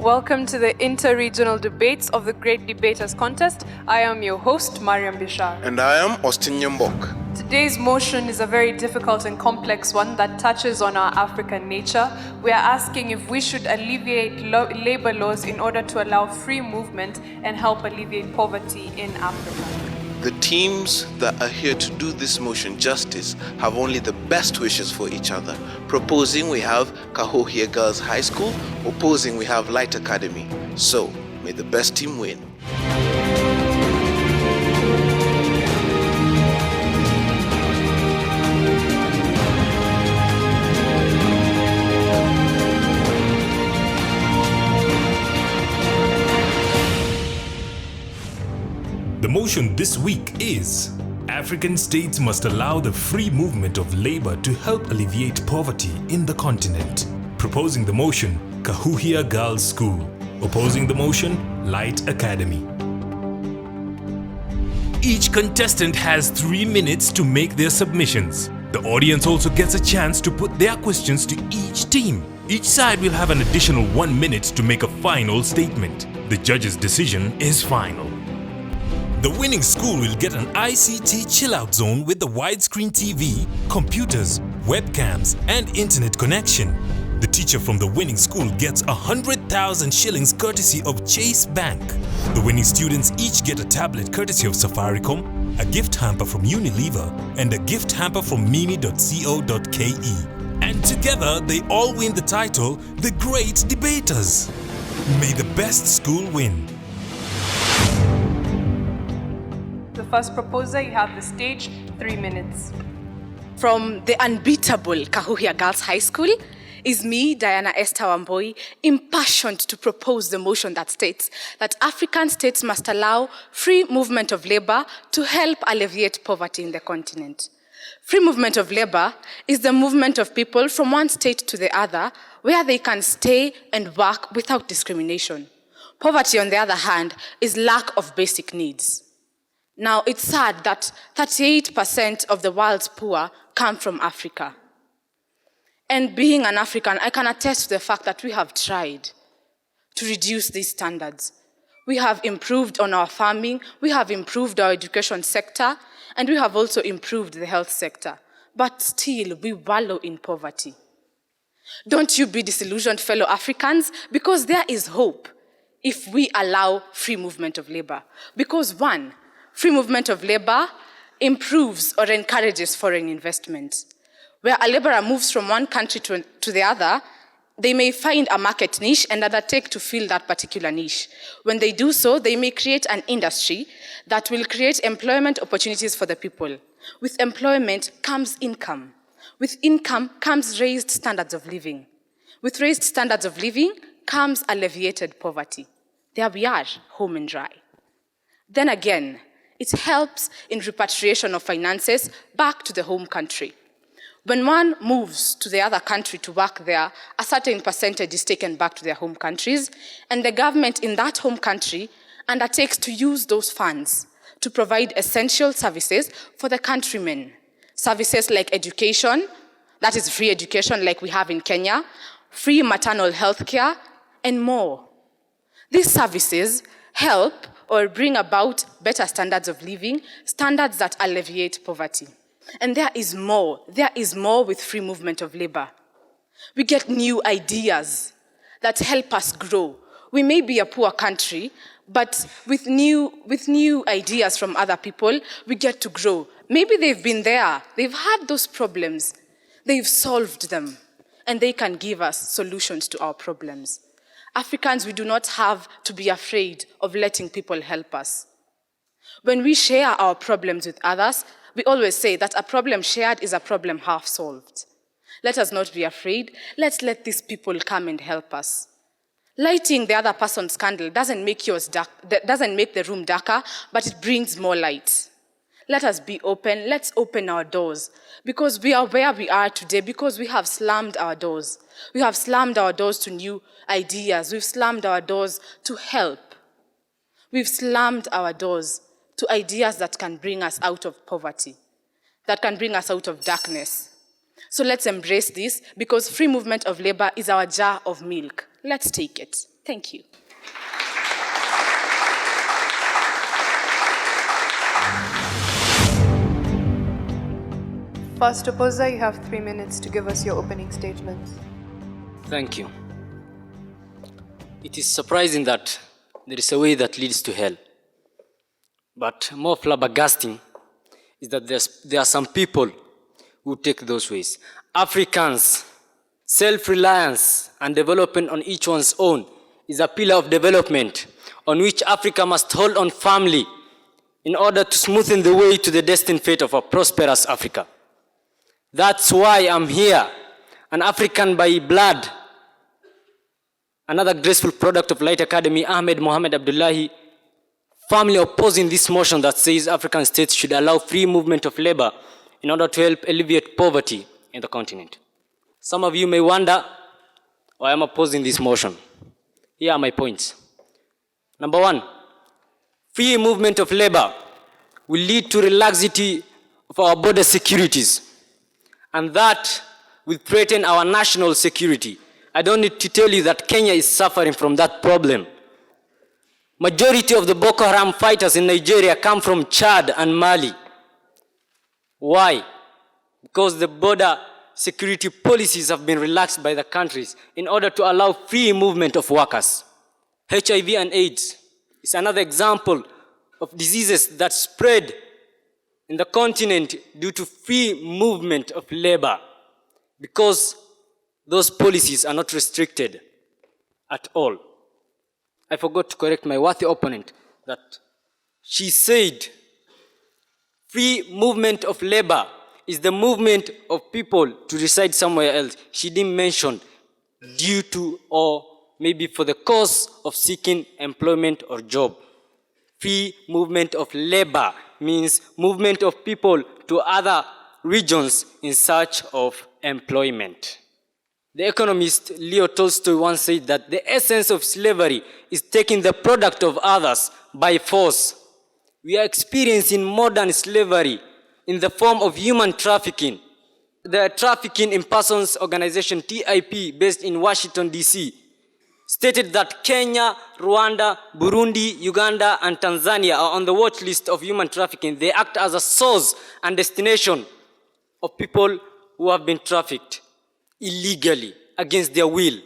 Welcome to the inter-regional debates of the Great Debaters Contest. I am your host, Mariam Bishar. And I am Austin Nyambok. Today's motion is a very difficult and complex one that touches on our African nature. We are asking if we should alleviate labor laws in order to allow free movement and help alleviate poverty in Africa. The teams that are here to do this motion justice have only the best wishes for each other. Proposing we have Kahuhia Girls High School, opposing we have Light Academy. So, may the best team win. The motion this week is: African states must allow the free movement of labor to help alleviate poverty in the continent. Proposing the motion, Kahuhia Girls School. Opposing the motion, Light Academy. Each contestant has 3 minutes to make their submissions. The audience also gets a chance to put their questions to each team. Each side will have an additional 1 minute to make a final statement. The judge's decision is final. The winning school will get an ICT chill-out zone with the widescreen TV, computers, webcams, and internet connection. The teacher from the winning school gets 100,000 shillings courtesy of Chase Bank. The winning students each get a tablet courtesy of Safaricom, a gift hamper from Unilever, and a gift hamper from mimi.co.ke. And together they all win the title, The Great Debaters. May the best school win. The first proposer, you have the stage, 3 minutes. From the unbeatable Kahuhia Girls High School is me, Diana Esther Wamboi, impassioned to propose the motion that states that African states must allow free movement of labor to help alleviate poverty in the continent. Free movement of labor is the movement of people from one state to the other where they can stay and work without discrimination. Poverty, on the other hand, is lack of basic needs. Now, it's sad that 38% of the world's poor come from Africa. And being an African, I can attest to the fact that we have tried to reduce these standards. We have improved on our farming, we have improved our education sector, and we have also improved the health sector. But still, we wallow in poverty. Don't you be disillusioned, fellow Africans, because there is hope if we allow free movement of labor. Because one, free movement of labor improves or encourages foreign investment. Where a laborer moves from one country to the other, they may find a market niche and undertake to fill that particular niche. When they do so, they may create an industry that will create employment opportunities for the people. With employment comes income. With income comes raised standards of living. With raised standards of living comes alleviated poverty. There we are, home and dry. Then again, it helps in repatriation of finances back to the home country. When one moves to the other country to work there, a certain percentage is taken back to their home countries, and the government in that home country undertakes to use those funds to provide essential services for the countrymen. Services like education, that is free education like we have in Kenya, free maternal health care, and more. These services help or bring about better standards of living, standards that alleviate poverty. And there is more with free movement of labor. We get new ideas that help us grow. We may be a poor country, but with new ideas from other people, we get to grow. Maybe they've been there, they've had those problems, they've solved them, and they can give us solutions to our problems. Africans, we do not have to be afraid of letting people help us. When we share our problems with others, we always say that a problem shared is a problem half solved. Let us not be afraid. Let's let these people come and help us. Lighting the other person's candle doesn't make the room darker, but it brings more light. Let us be open. Let's open our doors. Because we are where we are today, because we have slammed our doors. We have slammed our doors to new ideas. We've slammed our doors to help. We've slammed our doors to ideas that can bring us out of poverty, that can bring us out of darkness. So let's embrace this, because free movement of labor is our jar of milk. Let's take it. Thank you. First opposer, you have 3 minutes to give us your opening statement. Thank you. It is surprising that there is a way that leads to hell. But more flabbergasting is that there are some people who take those ways. Africans, self-reliance and development on each one's own is a pillar of development on which Africa must hold on firmly in order to smoothen the way to the destined fate of a prosperous Africa. That's why I'm here, an African by blood, another graceful product of Light Academy, Ahmed Mohamed Abdullahi, firmly opposing this motion that says African states should allow free movement of labor in order to help alleviate poverty in the continent. Some of you may wonder why I'm opposing this motion. Here are my points. Number one, free movement of labor will lead to relaxity of our border securities, and that will threaten our national security. I don't need to tell you that Kenya is suffering from that problem. Majority of the Boko Haram fighters in Nigeria come from Chad and Mali. Why? Because the border security policies have been relaxed by the countries in order to allow free movement of workers. HIV and AIDS is another example of diseases that spread in the continent due to free movement of labor, because those policies are not restricted at all. I forgot to correct my worthy opponent that she said free movement of labor is the movement of people to reside somewhere else. She didn't mention due to or maybe for the cause of seeking employment or job. Free movement of labor means movement of people to other regions in search of employment. The economist Leo Tolstoy once said that the essence of slavery is taking the product of others by force. We are experiencing modern slavery in the form of human trafficking. The Trafficking in Persons Organization, TIP, based in Washington, D.C., stated that Kenya, Rwanda, Burundi, Uganda, and Tanzania are on the watch list of human trafficking. They act as a source and destination of people who have been trafficked illegally against their will.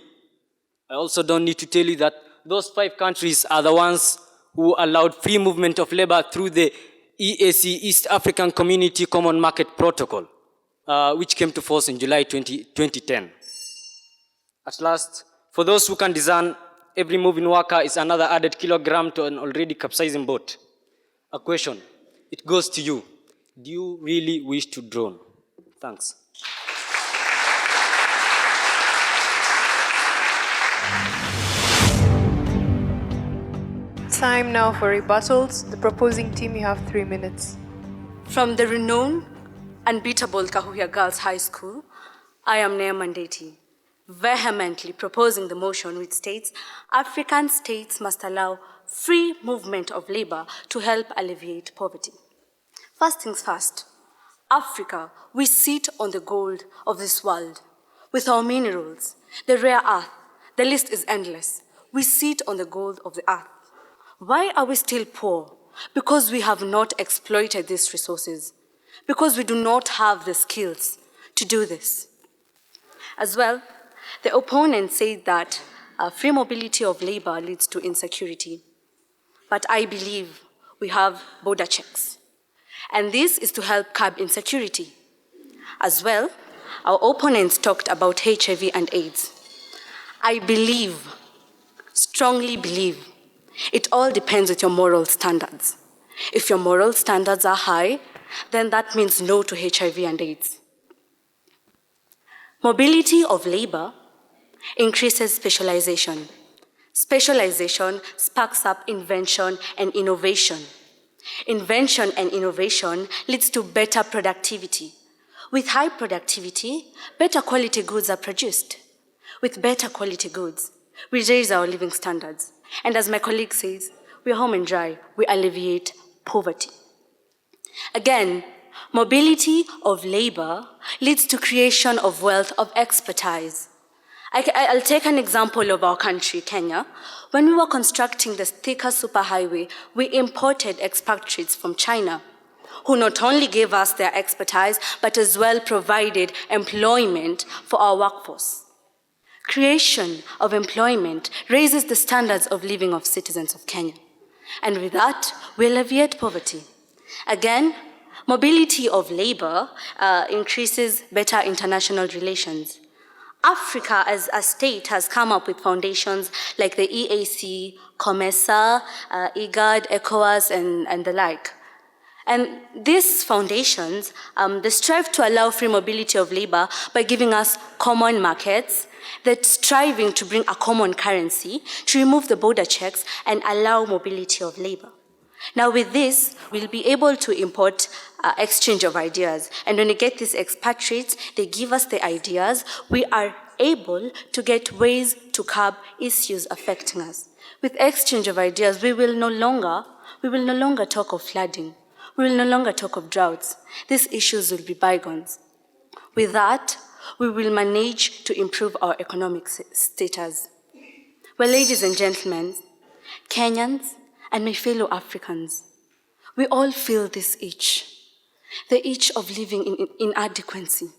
I also don't need to tell you that those 5 countries are the ones who allowed free movement of labor through the EAC, East African Community Common Market Protocol, which came to force in July 2010. At last, for those who can discern, every moving worker is another added kilogram to an already capsizing boat. A question, it goes to you. Do you really wish to drown? Thanks. Time now for rebuttals. The proposing team, you have 3 minutes. From the renowned, unbeatable Kahuhia Girls High School, I am Nea Mandeti, vehemently proposing the motion which states African states must allow free movement of labor to help alleviate poverty. First things first, Africa, we sit on the gold of this world. With our minerals, the rare earth, the list is endless. We sit on the gold of the earth. Why are we still poor? Because we have not exploited these resources. Because we do not have the skills to do this. As well, the opponent said that free mobility of labor leads to insecurity. But I believe we have border checks. And this is to help curb insecurity. As well, our opponents talked about HIV and AIDS. I believe, strongly believe, it all depends on your moral standards. If your moral standards are high, then that means no to HIV and AIDS. Mobility of labor increases specialization. Specialization sparks up invention and innovation. Invention and innovation leads to better productivity. With high productivity, better quality goods are produced. With better quality goods, we raise our living standards. And as my colleague says, we're home and dry, we alleviate poverty. Again, mobility of labor leads to creation of wealth of expertise. I'll take an example of our country, Kenya. When we were constructing the Thika superhighway, we imported expatriates from China, who not only gave us their expertise, but as well provided employment for our workforce. Creation of employment raises the standards of living of citizens of Kenya. And with that, we alleviate poverty. Again, mobility of labor increases better international relations. Africa as a state has come up with foundations like the EAC, COMESA, IGAD, ECOWAS, and the like. And these foundations, they strive to allow free mobility of labor by giving us common markets, they're striving to bring a common currency, to remove the border checks and allow mobility of labor. Now with this, we'll be able to import exchange of ideas. And when we get these expatriates, they give us the ideas, we are able to get ways to curb issues affecting us. With exchange of ideas, we will no longer talk of flooding. We will no longer talk of droughts. These issues will be bygones. With that, we will manage to improve our economic status. Well, ladies and gentlemen, Kenyans and my fellow Africans, we all feel this itch, the itch of living in inadequacy,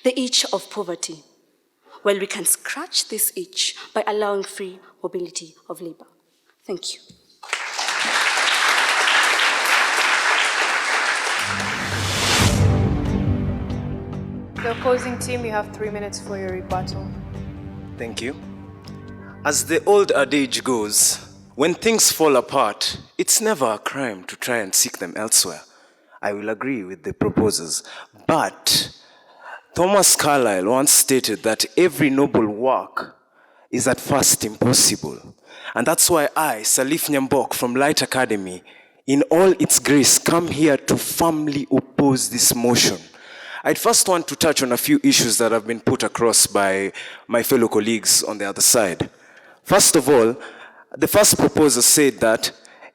the itch of poverty. Well, we can scratch this itch by allowing free mobility of labor. Thank you. The opposing team, you have 3 minutes for your rebuttal. Thank you. As the old adage goes, when things fall apart, it's never a crime to try and seek them elsewhere. I will agree with the proposers. But Thomas Carlyle once stated that every noble work is at first impossible. And that's why I, Salif Nyambok from Light Academy, in all its grace, come here to firmly oppose this motion. I'd first want to touch on a few issues that have been put across by my fellow colleagues on the other side. First of all, the first proposer said that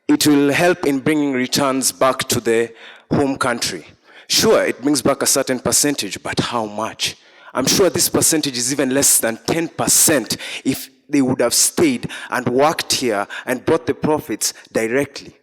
it will help in bringing returns back to the home country. Sure, it brings back a certain percentage, but how much? I'm sure this percentage is even less than 10% if they would have stayed and worked here and brought the profits directly.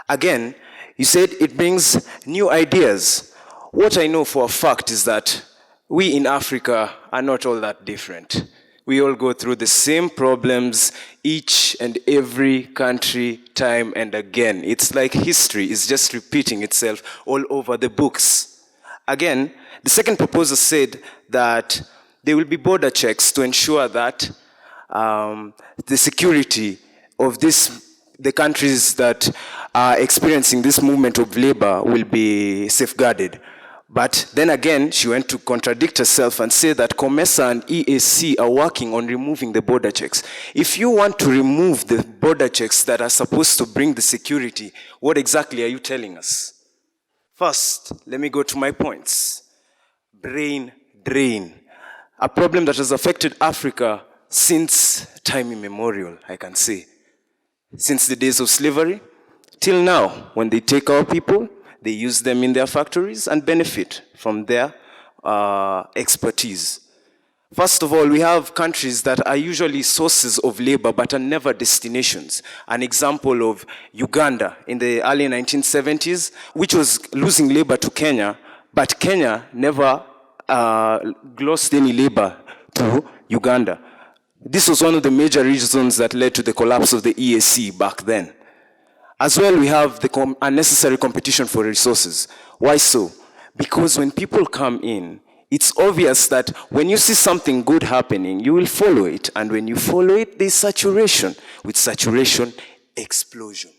Again, you said it brings new ideas. What I know for a fact is that we in Africa are not all that different. We all go through the same problems each and every country, time and again. It's like history is just repeating itself all over the books. Again, the second proposal said that there will be border checks to ensure that the security of the countries that are experiencing this movement of labor will be safeguarded. But then again, she went to contradict herself and say that COMESA and EAC are working on removing the border checks. If you want to remove the border checks that are supposed to bring the security, what exactly are you telling us? First, let me go to my points. Brain drain. A problem that has affected Africa since time immemorial, I can say. Since the days of slavery, till now, when they take our people, they use them in their factories and benefit from their expertise. First of all, we have countries that are usually sources of labor but are never destinations. An example of Uganda in the early 1970s, which was losing labor to Kenya, but Kenya never lost any labor to Uganda. This was one of the major reasons that led to the collapse of the EAC back then. As well, we have the unnecessary competition for resources. Why so? Because when people come in, it's obvious that when you see something good happening, you will follow it. And when you follow it, there's saturation. With saturation, explosion.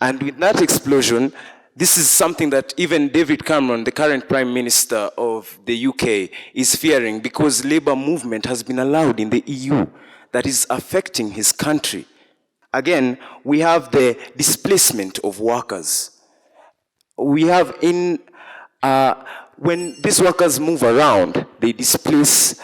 And with that explosion, this is something that even David Cameron, the current Prime Minister of the UK, is fearing because labor movement has been allowed in the EU that is affecting his country. Again, we have the displacement of workers. We have when these workers move around, they displace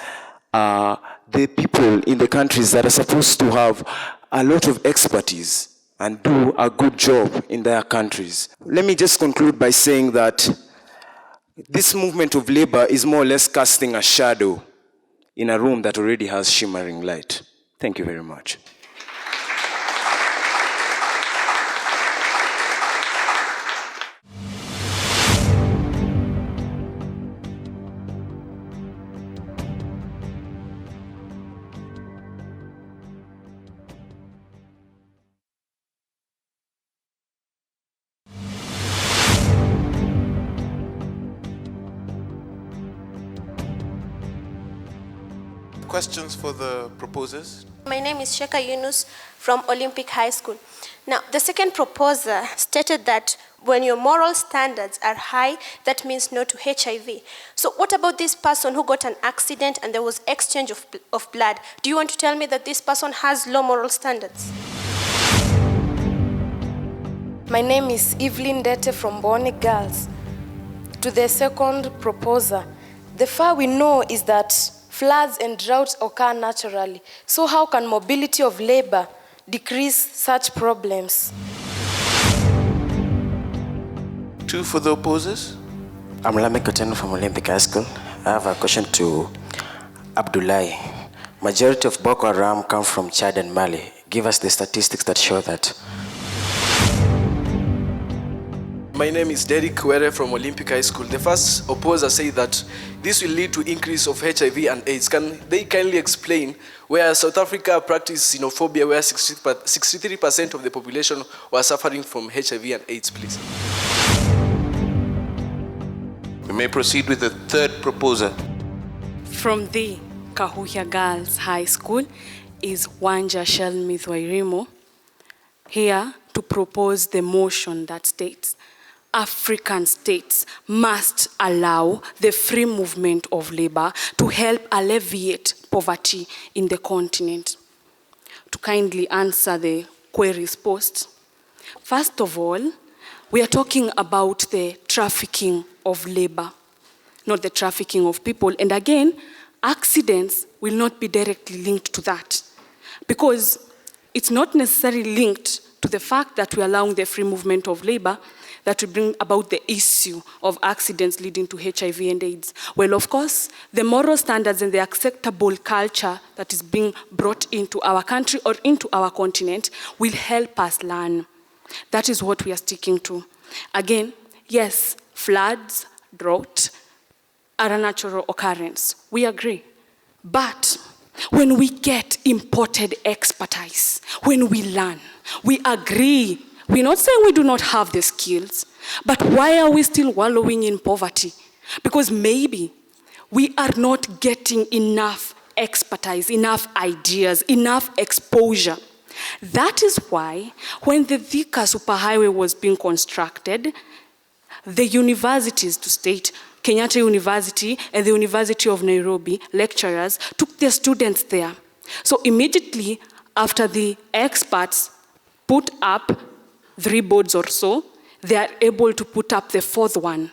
the people in the countries that are supposed to have a lot of expertise and do a good job in their countries. Let me just conclude by saying that this movement of labor is more or less casting a shadow in a room that already has shimmering light. Thank you very much. Questions for the proposers? My name is Sheka Yunus from Olympic High School. Now, the second proposer stated that when your moral standards are high, that means no to HIV. So what about this person who got an accident and there was exchange of blood? Do you want to tell me that this person has low moral standards? My name is Evelyn Dete from Boni Girls. To the second proposer, the far we know is that floods and droughts occur naturally. So how can mobility of labor decrease such problems? Two for the opposers? I'm Lame Koteno from Olympic High School. I have a question to Abdullahi. Majority of Boko Haram come from Chad and Mali. Give us the statistics that show that. My name is Derek Were from Olympic High School. The first opposer said that this will lead to increase of HIV and AIDS. Can they kindly explain where South Africa practiced xenophobia, where 63% of the population was suffering from HIV and AIDS, please? We may proceed with the third proposer. From the Kahuhia Girls High School is Wanja Shelmith Wairimo, here to propose the motion that states African states must allow the free movement of labor to help alleviate poverty in the continent. To kindly answer the queries posed, first of all, we are talking about the trafficking of labor, not the trafficking of people. And again, accidents will not be directly linked to that, because it's not necessarily linked to the fact that we're allowing the free movement of labor that will bring about the issue of accidents leading to HIV and AIDS. Well, of course, the moral standards and the acceptable culture that is being brought into our country or into our continent will help us learn. That is what we are sticking to. Again, yes, floods, drought are a natural occurrence. We agree. But when we get imported expertise, when we learn, we agree. We're not saying we do not have the skills, but why are we still wallowing in poverty? Because maybe we are not getting enough expertise, enough ideas, enough exposure. That is why when the Thika Superhighway was being constructed, the universities, to state Kenyatta University and the University of Nairobi lecturers took their students there. So immediately after the experts put up 3 boards or so, they are able to put up the 4th one.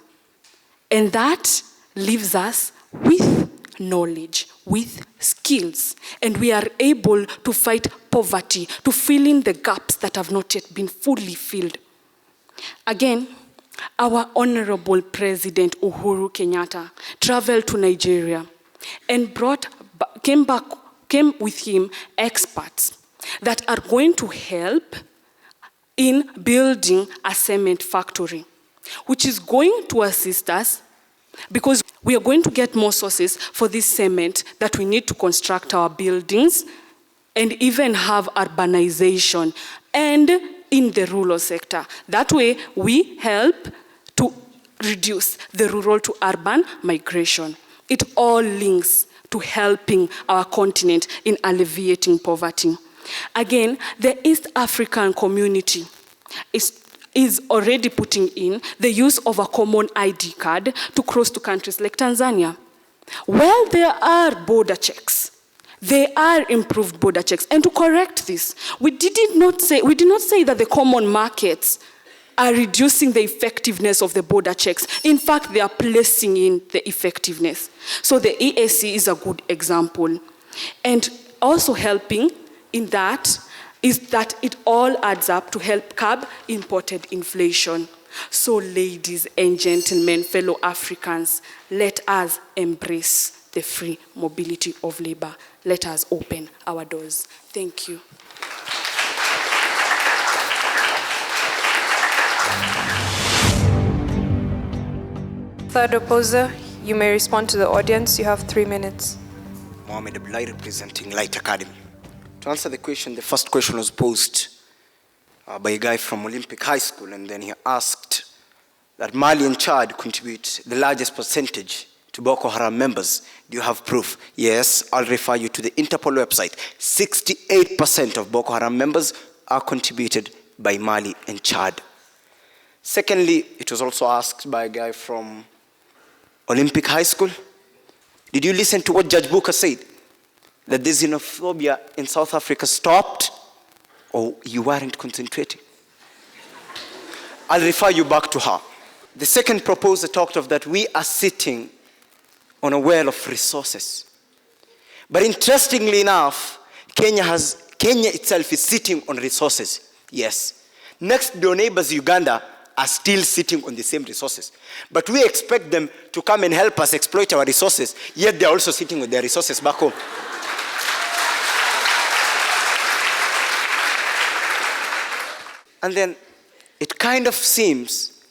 And that leaves us with knowledge, with skills. And we are able to fight poverty, to fill in the gaps that have not yet been fully filled. Again, our Honorable President Uhuru Kenyatta traveled to Nigeria and came with him experts that are going to help in building a cement factory, which is going to assist us because we are going to get more sources for this cement that we need to construct our buildings and even have urbanization and in the rural sector. That way, we help to reduce the rural to urban migration. It all links to helping our continent in alleviating poverty. Again, the East African community is already putting in the use of a common ID card to cross to countries like Tanzania. Well, there are border checks. They are improved border checks. And to correct this, we did not say that the common markets are reducing the effectiveness of the border checks. In fact, they are placing in the effectiveness. So the EAC is a good example. And also helping in that is that it all adds up to help curb imported inflation. So ladies and gentlemen, fellow Africans, let us embrace the free mobility of labor. Let us open our doors. Thank you. Third opposer, you may respond to the audience. You have 3 minutes. Mohamed Abdullahi representing Light Academy. To answer the question, the first question was posed by a guy from Olympic High School, and then he asked that Mali and Chad contribute the largest percentage to Boko Haram members. Do you have proof? Yes, I'll refer you to the Interpol website. 68% of Boko Haram members are contributed by Mali and Chad. Secondly, it was also asked by a guy from Olympic High School. Did you listen to what Judge Booker said? That the xenophobia in South Africa stopped, or you weren't concentrating? I'll refer you back to her. The second proposer talked of that we are sitting on a well of resources. But interestingly enough, Kenya itself is sitting on resources. Yes. Next door neighbors, Uganda, are still sitting on the same resources. But we expect them to come and help us exploit our resources, yet they're also sitting with their resources back home. And then it kind of seems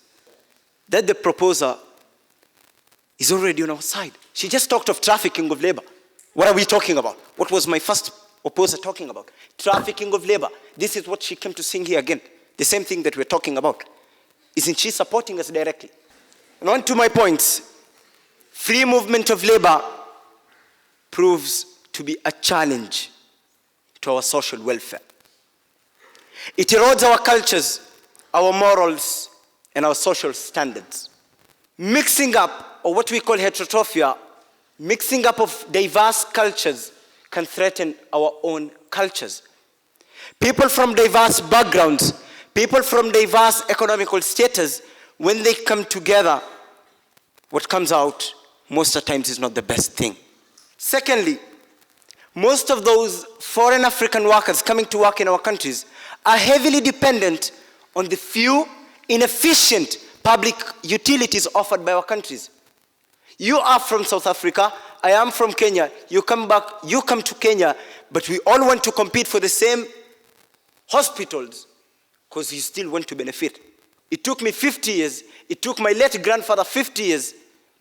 that the proposer is already on our side. She just talked of trafficking of labor. What are we talking about? What was my first opposer talking about? Trafficking of labor. This is what she came to sing here again. The same thing that we're talking about. Isn't she supporting us directly? And on to my points. Free movement of labor proves to be a challenge to our social welfare. It erodes our cultures, our morals, and our social standards. Mixing up, or what we call heterotrophia, mixing up of diverse cultures can threaten our own cultures. People from diverse backgrounds, people from diverse economical status, when they come together, what comes out most of the times is not the best thing. Secondly, most of those foreign African workers coming to work in our countries are heavily dependent on the few inefficient public utilities offered by our countries. You are from South Africa, I am from Kenya, you come back, you come to Kenya, but we all want to compete for the same hospitals because you still want to benefit. It took me 50 years, it took my late grandfather 50 years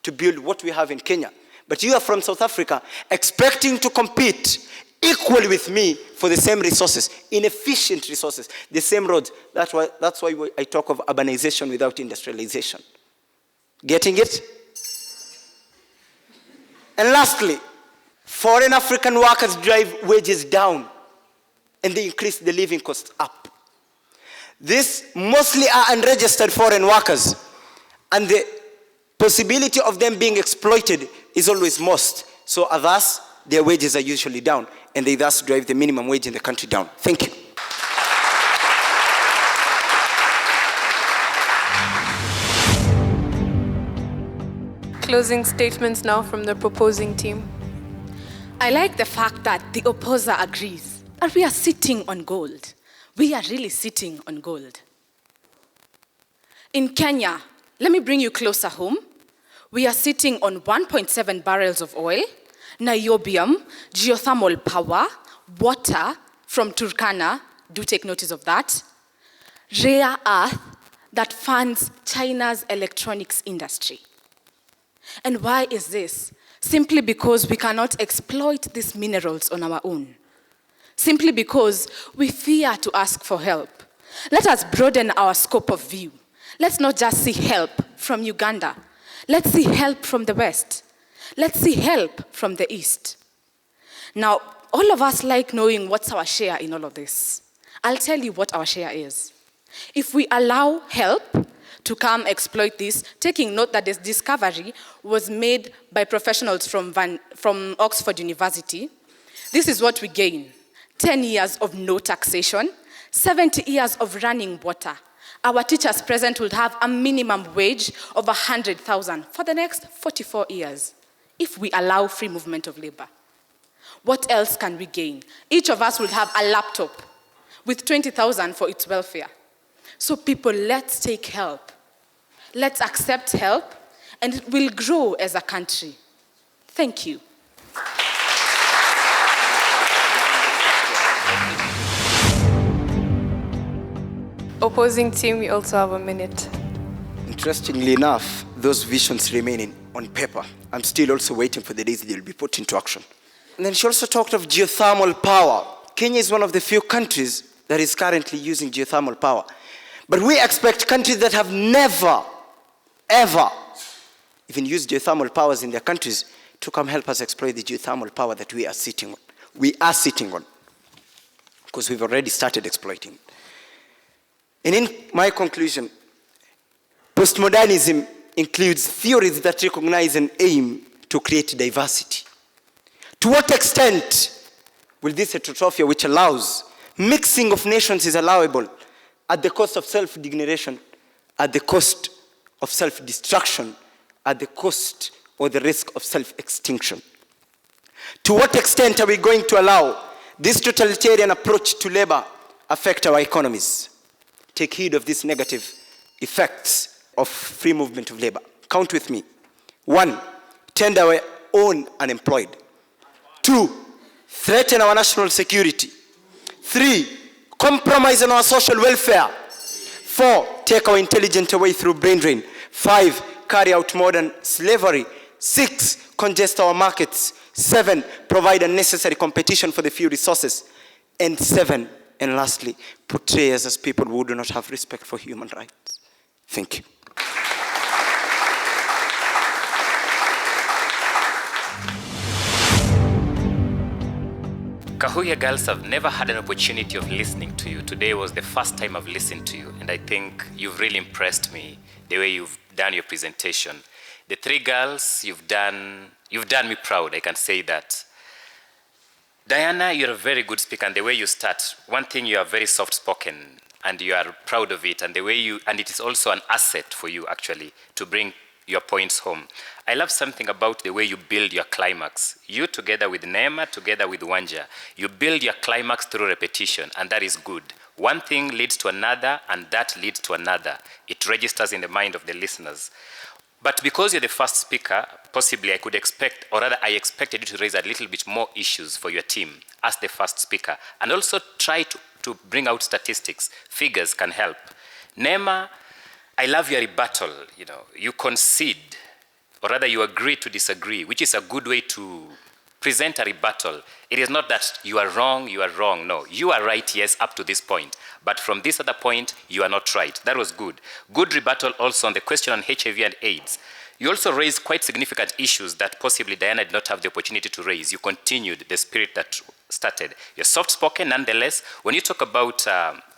to build what we have in Kenya. But you are from South Africa expecting to compete equally with me for the same resources, inefficient resources, the same roads. That's why I talk of urbanization without industrialization. Getting it? And lastly, foreign African workers drive wages down and they increase the living costs up. These mostly are unregistered foreign workers, and the possibility of them being exploited is always most. So thus, their wages are usually down, and they thus drive the minimum wage in the country down. Thank you. Closing statements now from the proposing team. I like the fact that the opposer agrees that we are sitting on gold. We are really sitting on gold. In Kenya, let me bring you closer home. We are sitting on 1.7 barrels of oil, niobium, geothermal power, water from Turkana, do take notice of that, rare earth that funds China's electronics industry. And why is this? Simply because we cannot exploit these minerals on our own. Simply because we fear to ask for help. Let us broaden our scope of view. Let's not just see help from Uganda. Let's see help from the West. Let's see help from the East. Now, all of us like knowing what's our share in all of this. I'll tell you what our share is. If we allow help to come exploit this, taking note that this discovery was made by professionals from Oxford University, this is what we gain. 10 years of no taxation, 70 years of running water. Our teachers present will have a minimum wage of 100,000 for the next 44 years, if we allow free movement of labor. What else can we gain? Each of us will have a laptop. with 20,000 for its welfare. So people, let's take help. Let's accept help, and it will grow as a country. Thank you. Opposing team, we also have a minute. Interestingly enough, those visions remain on paper. I'm still also waiting for the days they'll be put into action. And then she also talked of geothermal power. Kenya is one of the few countries that is currently using geothermal power. But we expect countries that have never, ever even used geothermal powers in their countries to come help us exploit the geothermal power that we are sitting on. We are sitting on, because we've already started exploiting it. And in my conclusion, postmodernism includes theories that recognize and aim to create diversity. To what extent will this heterotopia, which allows mixing of nations, is allowable at the cost of self-degradation, at the cost of self-destruction, at the cost or the risk of self-extinction? To what extent are we going to allow this totalitarian approach to labor affect our economies? Take heed of these negative effects of free movement of labor. Count with me. 1, tend our own unemployed. 2, threaten our national security. 3, compromise on our social welfare. 4, take our intelligence away through brain drain. 5, carry out modern slavery. 6, congest our markets. 7, provide unnecessary competition for the few resources. And 7, and lastly, portray us as people who do not have respect for human rights. Thank you. Kahuhia girls, have never had an opportunity of listening to you. Today was the first time I've listened to you, and I think you've really impressed me, the way you've done your presentation. The 3 girls, you've done me proud, I can say that. Diana, you're a very good speaker, and the way you start, one thing, you are very soft-spoken, and you are proud of it, and the way and it is also an asset for you, actually, to bring your points home. I love something about the way you build your climax. You, together with Neema, together with Wanja, you build your climax through repetition, and that is good. One thing leads to another, and that leads to another. It registers in the mind of the listeners. But because you're the first speaker, possibly I could expect, or rather I expected you to raise a little bit more issues for your team as the first speaker, and also try to bring out statistics. Figures can help. Neema, I love your rebuttal. You concede, or rather you agree to disagree, which is a good way to present a rebuttal. It is not that you are wrong. No, you are right, yes, up to this point. But from this other point, you are not right. That was good. Good rebuttal also on the question on HIV and AIDS. You also raised quite significant issues that possibly Diana did not have the opportunity to raise. You continued the spirit that started. You're soft-spoken, nonetheless. When you talk about,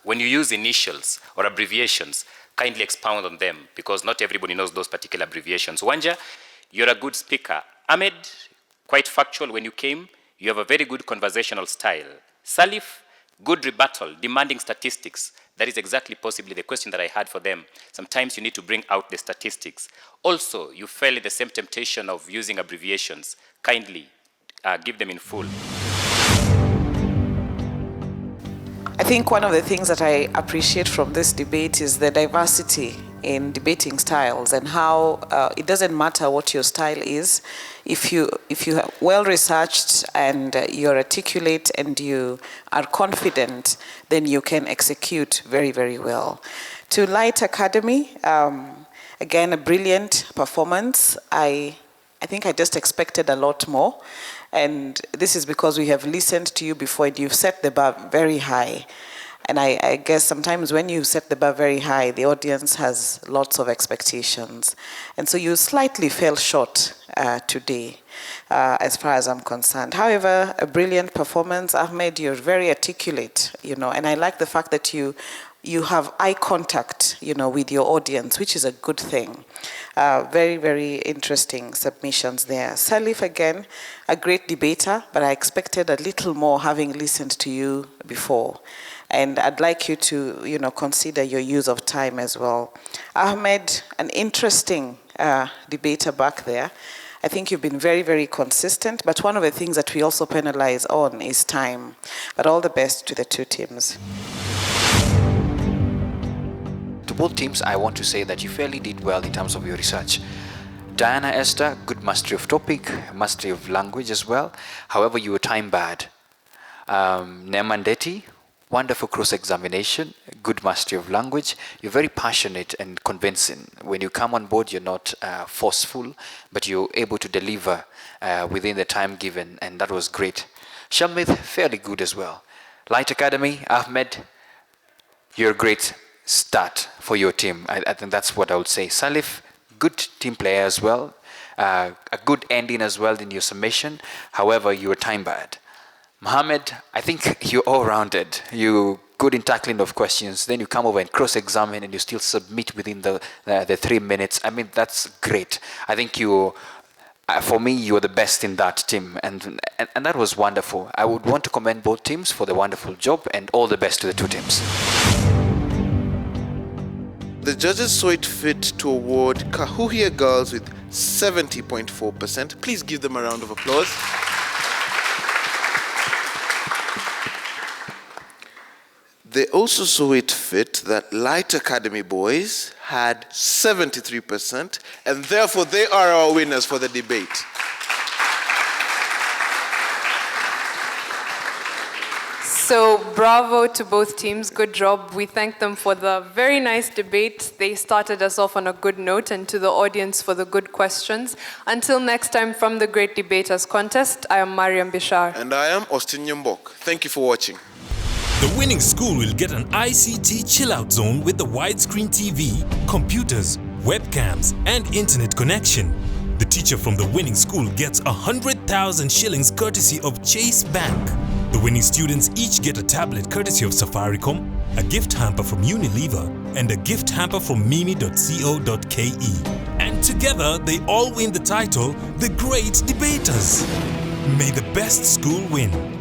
when you use initials or abbreviations, kindly expound on them, because not everybody knows those particular abbreviations. Wanja, you're a good speaker. Ahmed, quite factual when you came. You have a very good conversational style. Salif, good rebuttal, demanding statistics. That is exactly possibly the question that I had for them. Sometimes you need to bring out the statistics. Also, you fell in the same temptation of using abbreviations. Kindly give them in full. I think one of the things that I appreciate from this debate is the diversity in debating styles, and how it doesn't matter what your style is. If you are well researched and you're articulate and you are confident, then you can execute very, very well. To Light Academy, again, a brilliant performance. I think I just expected a lot more. And this is because we have listened to you before, and you've set the bar very high. And I guess sometimes when you set the bar very high, the audience has lots of expectations. And so you slightly fell short today, as far as I'm concerned. However, a brilliant performance. Ahmed, you're very articulate, and I like the fact that you have eye contact, with your audience, which is a good thing. Very, very interesting submissions there. Salif, again, a great debater, but I expected a little more having listened to you before. And I'd like you to, consider your use of time as well. Ahmed, an interesting debater back there. I think you've been very, very consistent, but one of the things that we also penalize on is time. But all the best to the two teams. To both teams, I want to say that you fairly did well in terms of your research. Diana, Esther, good mastery of topic, mastery of language as well. However, you were time bad. Nemandeti, wonderful cross-examination, good mastery of language. You're very passionate and convincing. When you come on board, you're not forceful, but you're able to deliver within the time given, and that was great. Shalmith, fairly good as well. Light Academy, Ahmed, you're a great start for your team. I think that's what I would say. Salif, good team player as well. A good ending as well in your submission. However, you were time bad. Mohammed, I think you're all-rounded. You're good in tackling of questions. Then you come over and cross-examine and you still submit within the 3 minutes. I mean, that's great. I think you, for me, you're the best in that team. And that was wonderful. I would want to commend both teams for the wonderful job and all the best to the two teams. The judges saw it fit to award Kahuhia girls with 70.4%. Please give them a round of applause. They also saw it fit that Light Academy boys had 73%, and therefore they are our winners for the debate. So bravo to both teams, good job. We thank them for the very nice debate. They started us off on a good note, and to the audience for the good questions. Until next time from the Great Debaters Contest, I am Mariam Bishar. And I am Austin Nyambok. Thank you for watching. The winning school will get an ICT chill-out zone with the widescreen TV, computers, webcams, and internet connection. The teacher from the winning school gets 100,000 shillings courtesy of Chase Bank. The winning students each get a tablet courtesy of Safaricom, a gift hamper from Unilever, and a gift hamper from mimi.co.ke. And together, they all win the title, The Great Debaters. May the best school win.